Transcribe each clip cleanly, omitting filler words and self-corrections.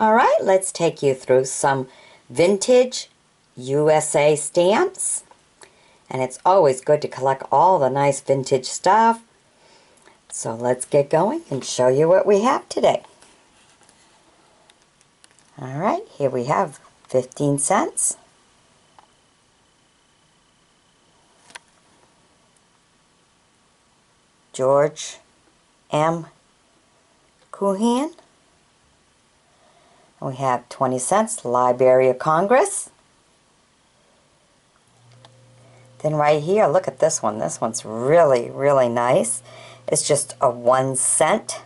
All right, let's take you through some vintage USA stamps. And it's always good to collect all the nice vintage stuff. So let's get going and show you what we have today. All right, here we have 15 cents. George M. Cohan. We have 20 cents, Library of Congress. Then right here, look at this one. This one's really, really nice. It's just a 1 cent.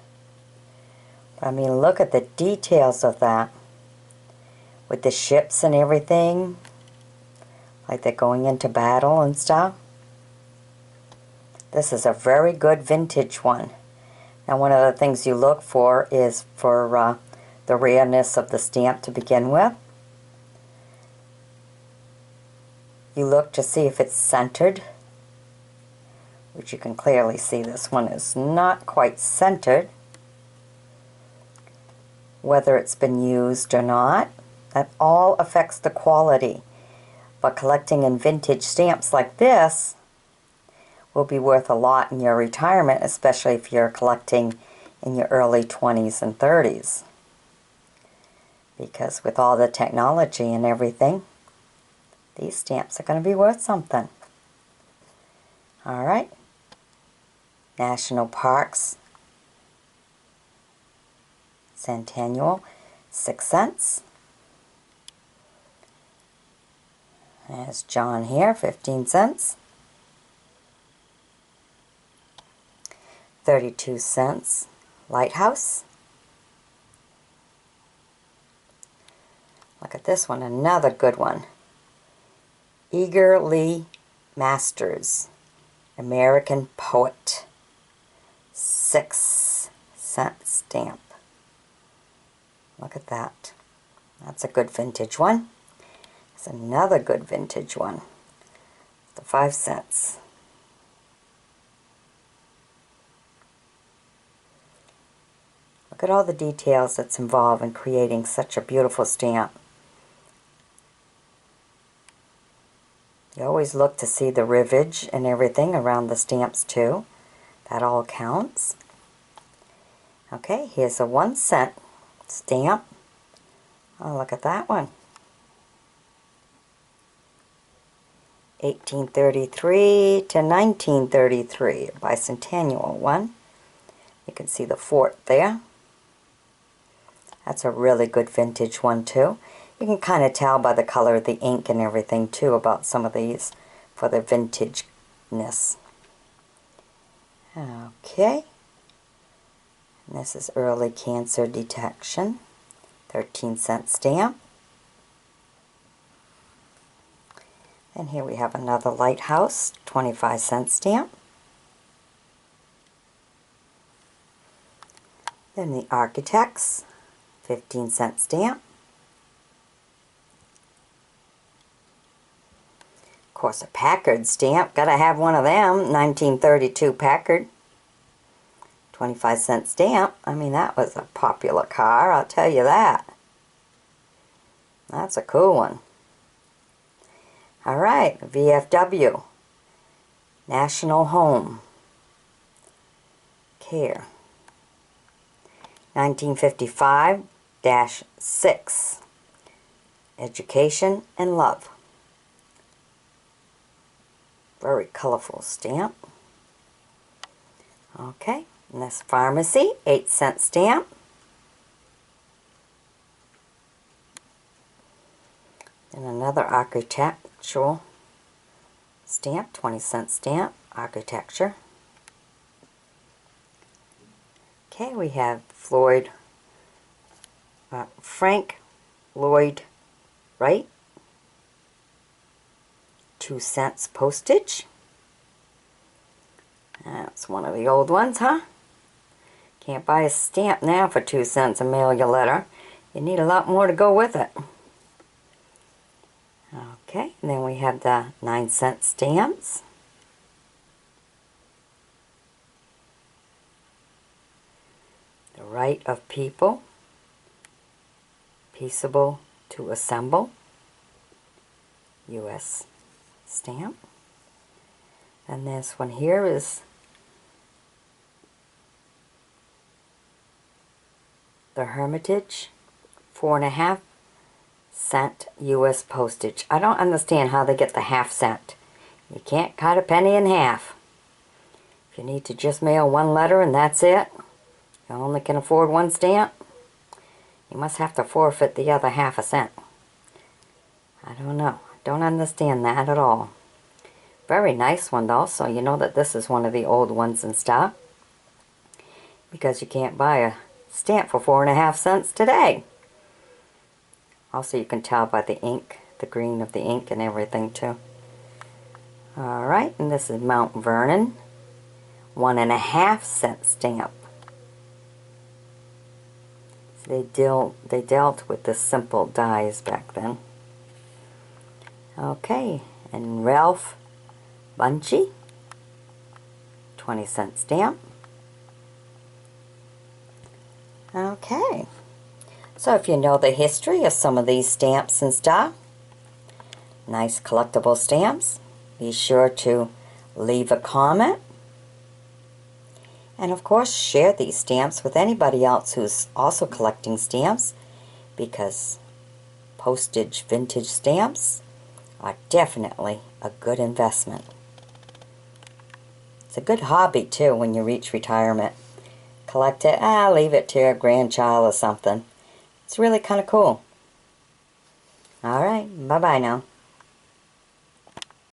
But I mean, look at the details of that. With the ships and everything. Like they're going into battle and stuff. This is a very good vintage one. Now, one of the things you look for is for the rareness of the stamp to begin with. You look to see if it's centered, which you can clearly see this one is not quite centered. Whether it's been used or not, that all affects the quality. But collecting in vintage stamps like this will be worth a lot in your retirement, especially if you're collecting in your early 20s and 30s. Because with all the technology and everything, these stamps are going to be worth something. All right. National Parks Centennial, 6 cents. There's John here, 15 cents. 32 cents, Lighthouse. Look at this one, another good one. Eagerly Masters, American Poet, 6 cent stamp. Look at that. That's a good vintage one. It's another good vintage one. The 5 cents. Look at all the details that's involved in creating such a beautiful stamp. You always look to see the rivage and everything around the stamps too. That all counts. Okay, here's a 1 cent stamp. Oh, look at that one. 1833 to 1933, a bicentennial one. You can see the fort there. That's a really good vintage one too. You can kind of tell by the color of the ink and everything too about some of these for the vintageness. Okay. And this is early cancer detection. 13 cent stamp. And here we have another Lighthouse, 25 cent stamp. Then the Architects, 15 cent stamp. Of course, a Packard stamp, gotta have one of them, 1932 Packard. 25 cent stamp. I mean, that was a popular car, I'll tell you that. That's a cool one. All right, VFW, National Home Care, 1955-6, Education and Love. Very colorful stamp. Okay, and this Pharmacy, 8 cent stamp. And another architectural stamp, 20 cent stamp, Architecture. Okay, we have Frank Lloyd Wright, 2 cents Postage. That's one of the old ones, huh? Can't buy a stamp now for 2 cents and mail your letter. You need a lot more to go with it. Okay, and then we have the 9 cent stamps. The Right of People, Peaceable to assemble. U.S. stamp. And this one here is the Hermitage, 4.5 cent U.S. postage. I don't understand how they get the half-cent. You can't cut a penny in half. If you need to just mail one letter and that's it, you only can afford one stamp, you must have to forfeit the other half a cent. I don't know. Don't understand that at all. Very nice one though, so you know that this is one of the old ones in stock, because you can't buy a stamp for 4.5 cents today. Also, you can tell by the ink, the green of the ink and everything too. Alright, and this is Mount Vernon, 1.5 cent stamp. So they dealt with the simple dies back then. Okay, and Ralph Bunchy, 20 cent stamp. Okay, so if you know the history of some of these stamps and stuff, nice collectible stamps, be sure to leave a comment. And of course, share these stamps with anybody else who's also collecting stamps, because postage vintage stamps are definitely a good investment. It's a good hobby too when you reach retirement. Collect it, leave it to your grandchild or something. It's really kind of cool. Alright, bye-bye now.